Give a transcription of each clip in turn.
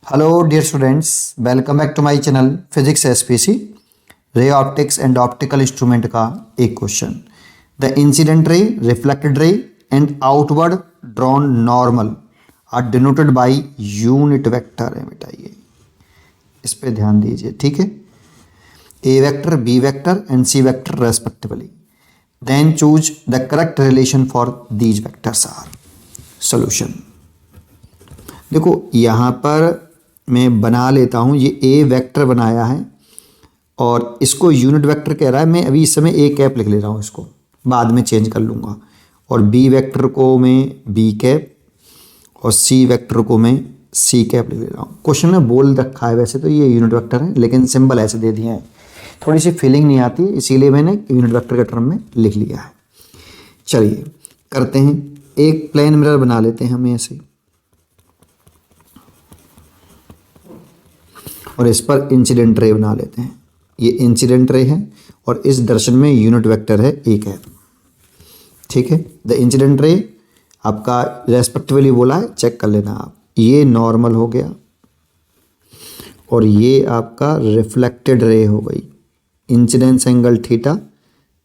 Hello, dear students. Welcome back to my channel Physics SPC. Ray optics and optical instrument का एक question. The incident ray, reflected ray and outward drawn normal are denoted by unit vector है बेटा। ये इस पे ध्यान दीजिए, ठीक है। A vector, B vector and C vector respectively. Then choose the correct relation for these vectors are. Solution देखो, यहाँ पर मैं बना लेता हूँ। ये ए वेक्टर बनाया है और इसको यूनिट वेक्टर कह रहा है। मैं अभी इस समय ए कैप लिख ले रहा हूँ, इसको बाद में चेंज कर लूँगा। और बी वेक्टर को मैं बी कैप और सी वेक्टर को मैं सी कैप लिख ले रहा हूँ। क्वेश्चन में बोल रखा है, वैसे तो ये यूनिट वेक्टर है लेकिन सिंबल ऐसे दे दिए हैं, थोड़ी सी फीलिंग नहीं आती, इसीलिए मैंने यूनिट वेक्टर के टर्म में लिख लिया है। चलिए करते हैं, एक प्लेन मिरर बना लेते हैं हम ऐसे, और इस पर इंसिडेंट रे बना लेते हैं। ये इंसिडेंट रे है और इस दर्शन में यूनिट वेक्टर है एक है, ठीक है। द इंसिडेंट रे आपका रेस्पेक्टिवली बोला है, चेक कर लेना आप। ये नॉर्मल हो गया और ये आपका रिफ्लेक्टेड रे हो गई। इंसिडेंस एंगल थीटा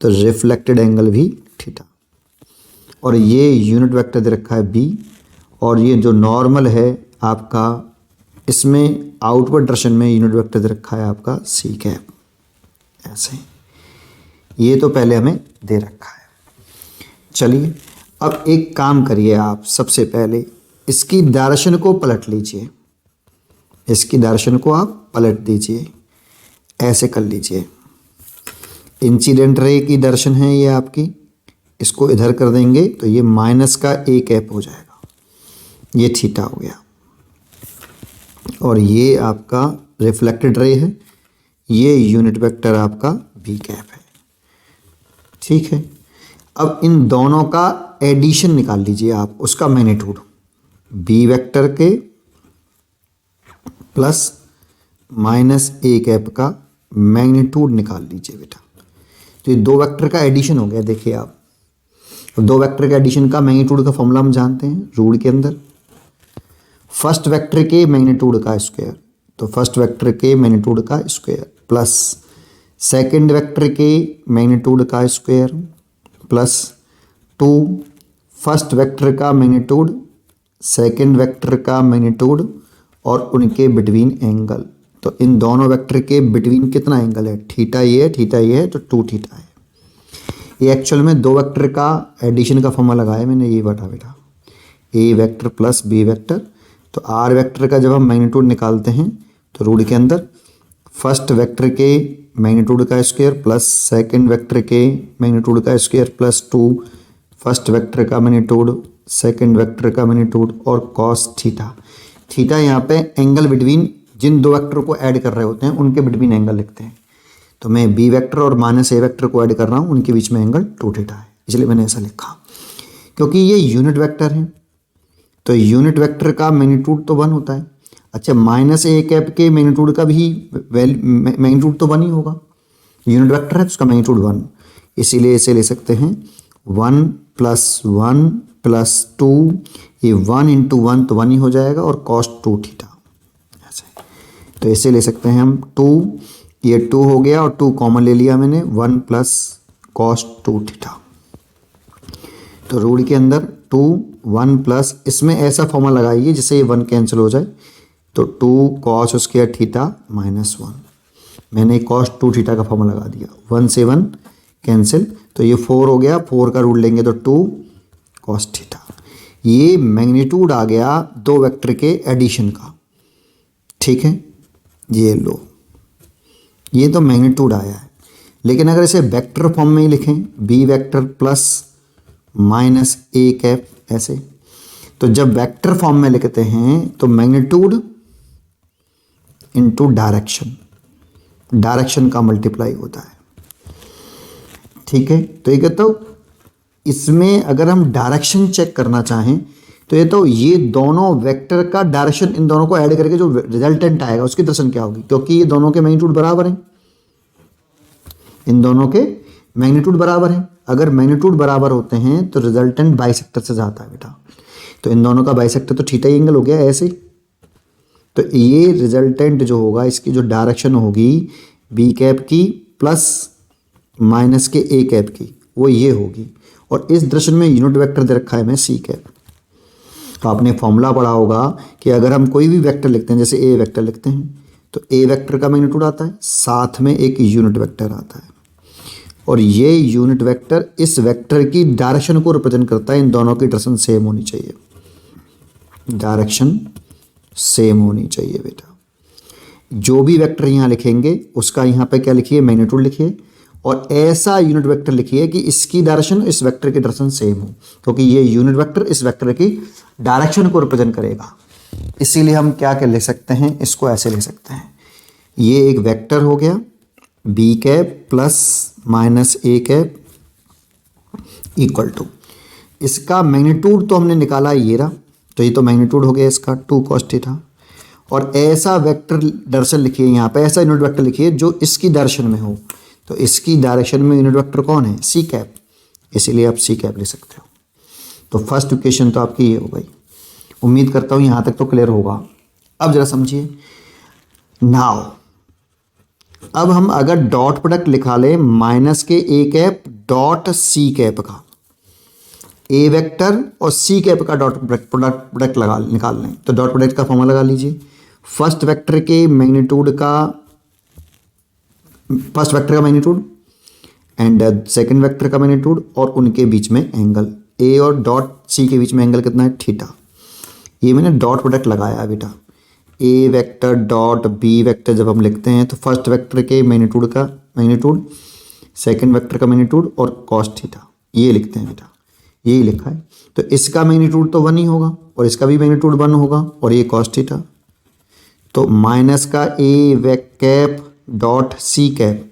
तो रिफ्लेक्टेड एंगल भी थीटा। और ये यूनिट वेक्टर दे रखा है बी, और ये जो नॉर्मल है आपका, इसमें आउटवर्ड डायरेक्शन में यूनिट वेक्टर दे रखा है आपका सी कैप। ऐसे ये तो पहले हमें दे रखा है। चलिए अब एक काम करिए आप, सबसे पहले इसकी डायरेक्शन को पलट लीजिए। इसकी डायरेक्शन को आप पलट दीजिए, ऐसे कर लीजिए। इंसिडेंट रे की डायरेक्शन है ये आपकी, इसको इधर कर देंगे तो ये माइनस का ए कैप हो जाएगा, ये थीटा हो गया। और ये आपका रिफ्लेक्टेड रे है, ये यूनिट वेक्टर आपका बी कैप है, ठीक है। अब इन दोनों का एडिशन निकाल लीजिए आप, उसका मैग्नीट्यूड। बी वेक्टर के प्लस माइनस ए कैप का मैग्नीट्यूड निकाल लीजिए बेटा। तो ये दो वेक्टर का एडिशन हो गया, देखिए आप। दो वेक्टर के एडिशन का मैग्नीट्यूड का फॉर्मूला हम जानते हैं रूल के अंदर, फर्स्ट वेक्टर के मैग्नीट्यूड का स्क्वायर, तो फर्स्ट वेक्टर के मैग्नीट्यूड का स्क्वायर प्लस सेकंड वेक्टर के मैग्नीट्यूड का स्क्वायर प्लस 2 फर्स्ट वेक्टर का मैग्नीट्यूड, सेकंड वेक्टर का मैग्नीट्यूड और उनके बिटवीन एंगल। तो इन दोनों वेक्टर के बिटवीन कितना एंगल है, थीटा ये है, थीटा ये है, तो 2 थीटा है। ये एक्चुअल में दो वेक्टर का एडिशन का फॉर्मूला लगाया मैंने, ये बटा बेटा ए वेक्टर प्लस बी वेक्टर। तो आर वेक्टर का जब हम मैग्नीट्यूड निकालते हैं तो रूल के अंदर फर्स्ट वेक्टर के मैग्नीट्यूड का स्क्वायर प्लस सेकंड वेक्टर के मैग्नीट्यूड का स्क्वायर प्लस 2 फर्स्ट वेक्टर का मैग्नीट्यूड, सेकंड वेक्टर का मैग्नीट्यूड और कॉस थीटा। थीटा यहाँ पे एंगल बिटवीन जिन दो वेक्टर को ऐड कर रहे होते हैं उनके बिटवीन एंगल लिखते हैं। तो मैं बी वेक्टर और माइनस ए वेक्टर को ऐड कर रहा हूँ, उनके बीच में एंगल 2 थीटा है, इसलिए मैंने ऐसा लिखा। क्योंकि ये यूनिट वेक्टर है तो यूनिट वेक्टर का मैग्नीट्यूड तो 1 होता है। अच्छा, माइनस ए कैप के मैग्नीट्यूड का भी मैग्नीट्यूड तो 1 ही होगा, यूनिट वेक्टर है तो उसका मैग्नीट्यूड 1, इसीलिए इसे ले सकते हैं 1 + 1 + 2, ये 1 × 1 तो 1 ही हो जाएगा और cos 2 थीटा ऐसे। तो इसे ले सकते हैं हम 2, ये 2 हो गया और 2 कॉमन ले लिया मैंने, 1 + cos 2 थीटा। तो रूल के अंदर 2 1 प्लस, इसमें ऐसा फॉर्मूला लगाइए जिससे ये 1 कैंसिल हो जाए, तो 2 cos स्क्वायर थीटा -1। मैंने cos 2 थीटा का फॉर्मूला लगा दिया, 1 से 1 कैंसिल, तो ये 4 हो गया, 4 का रूल लेंगे तो 2 cos थीटा। ये मैग्नीट्यूड आ गया दो वेक्टर के एडिशन का, ठीक है। ये लो, ये तो मैग्नीट्यूड आया है। लेकिन अगर इसे वेक्टर फॉर्म में ही लिखें, B vector plus minus A cap ऐसे, तो जब वेक्टर फॉर्म में लिखते हैं तो मैग्नीट्यूड इनटू डायरेक्शन, डायरेक्शन का मल्टीप्लाई होता है, ठीक है। तो ये कहता हूँ, इसमें अगर हम डायरेक्शन चेक करना चाहें तो ये तो ये दोनों वेक्टर का डायरेक्शन, इन दोनों को ऐड करके जो रिजल्टेंट आएगा उसकी डायरेक्शन क्या होगी, क्योंकि ये दोनों के मैग्नीट्यूड बराबर हैं, इन दोनों के मैग्नीट्यूड बराबर हैं। अगर मैग्नीट्यूड बराबर होते हैं तो रिजल्टेंट बाइसेक्टर से जाता है बेटा। तो इन दोनों का बाइसेक्टर तो थीटा एंगल हो गया ऐसे, तो ये रिजल्टेंट जो होगा इसकी जो डायरेक्शन होगी बी कैप की प्लस माइनस के ए कैप की, वो ये होगी। और इस दृश्य में यूनिट वेक्टर दे रखा है हमें सी कैप। तो आपने फॉर्मूला पढ़ा होगा कि अगर हम कोई भी वेक्टर लिखते हैं, जैसे ए वेक्टर लिखते हैं, तो ए वेक्टर का मैग्नीट्यूड आता है, साथ में एक यूनिट वेक्टर आता है, और ये यूनिट वेक्टर इस वेक्टर की डायरेक्शन को रिप्रेजेंट करता है। इन दोनों की डायरेक्शन सेम होनी चाहिए, डायरेक्शन सेम होनी चाहिए बेटा। जो भी वेक्टर यहाँ लिखेंगे उसका यहाँ पे क्या लिखिए, मैग्नीट्यूड लिखिए, और ऐसा यूनिट वेक्टर लिखिए कि इसकी डायरेक्शन इस वेक्टर की डायरेक्शन सेम हो, क्योंकि ये यूनिट वेक्टर इस वेक्टर की डायरेक्शन को रिप्रेजेंट करेगा। इसीलिए हम क्या क्या लिख सकते हैं, इसको ऐसे लिख सकते हैं, ये एक वेक्टर हो गया B cap plus minus A cap equal to, इसका मैग्नीट्यूड तो हमने निकाला ये रहा, तो ये तो मैग्नीट्यूड हो गया इसका 2 cos थीटा। और ऐसा वेक्टर डायरेक्शन लिखिए, यहाँ पे ऐसा यूनिट वेक्टर लिखिए जो इसकी डायरेक्शन में हो, तो इसकी डायरेक्शन में यूनिट वेक्टर कौन है, सी कैप, इसीलिए आप सी कैप लिख सकते हो। तो फर्स्ट इक्वेशन तो आपकी ये हो गई। उम्मीद करता हूँ यहाँ तक तो क्लियर होगा। अब जरा समझिए, नाउ अब हम अगर डॉट प्रोडक्ट लिखा लें माइनस के A cap dot C cap का, ए वेक्टर और सी कैप का डॉट प्रोडक्ट लगा निकाल लें, तो डॉट प्रोडक्ट का फॉर्मूला लगा लीजिए। फर्स्ट वेक्टर के मैग्नीट्यूड का, फर्स्ट वेक्टर का मैग्नीट्यूड एंड सेकंड वेक्टर का मैग्नीट्यूड, और उनके बीच में एंगल, ए और डॉट सी के बीच में एंगल कितना है, थीटा। ये मैंने डॉट प्रोडक्ट लगाया बेटा। ए वेक्टर डॉट बी वेक्टर जब हम लिखते हैं तो फर्स्ट वेक्टर के मैग्नीट्यूड का मैग्नीट्यूड, सेकंड वेक्टर का मैग्नीट्यूड और कॉस थीटा, ये लिखते हैं बेटा, यही लिखा है। तो इसका मैग्नीट्यूड तो 1 ही होगा और इसका भी मैग्नीट्यूड 1 होगा, और ये कॉस थीटा। तो माइनस का ए वेक कैप डॉट सी कैप,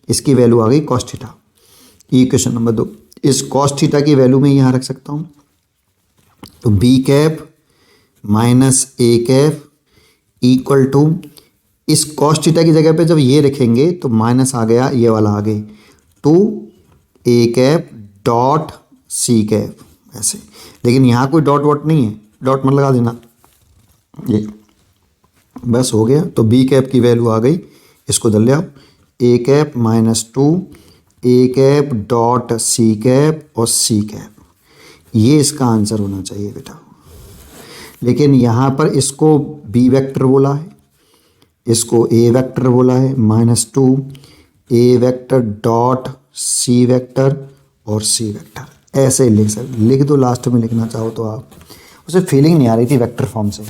इसकी वैल्यू आ गई कॉस थीटा। ये क्वेश्चन नंबर 2। इस कॉस थीटा की वैल्यू मैं यहाँ रख सकता हूँ, तो B cap minus A cap equal to, इस कॉस थीटा की जगह पे जब ये लिखेंगे तो माइनस आ गया, ये वाला आ गई 2 A cap dot C cap, ऐसे। लेकिन यहाँ कोई डॉट वॉट नहीं है, डॉट मत लगा देना, ये बस हो गया। तो बी कैप की वैल्यू आ गई, इसको इधर ले आओ, A cap minus 2 A cap dot C cap और सी कैप, ये इसका आंसर होना चाहिए बेटा। लेकिन यहाँ पर इसको बी वेक्टर बोला है, इसको ए वेक्टर बोला है, -2 ए वेक्टर डॉट सी वेक्टर और सी वेक्टर, ऐसे लिख दो। लास्ट में लिखना चाहो तो आप, उसे फीलिंग नहीं आ रही थी वेक्टर फॉर्म से,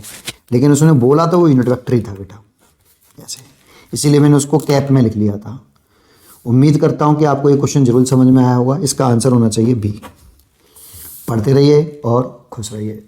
लेकिन उसने बोला तो वो यूनिट वेक्टर ही था बेटा, ऐसे, इसीलिए मैंने उसको कैप में लिख लिया था। उम्मीद करता हूँ कि आपको ये क्वेश्चन जरूर समझ में आया होगा। इसका आंसर होना चाहिए बी। पढ़ते रहिए और खुश रहिए।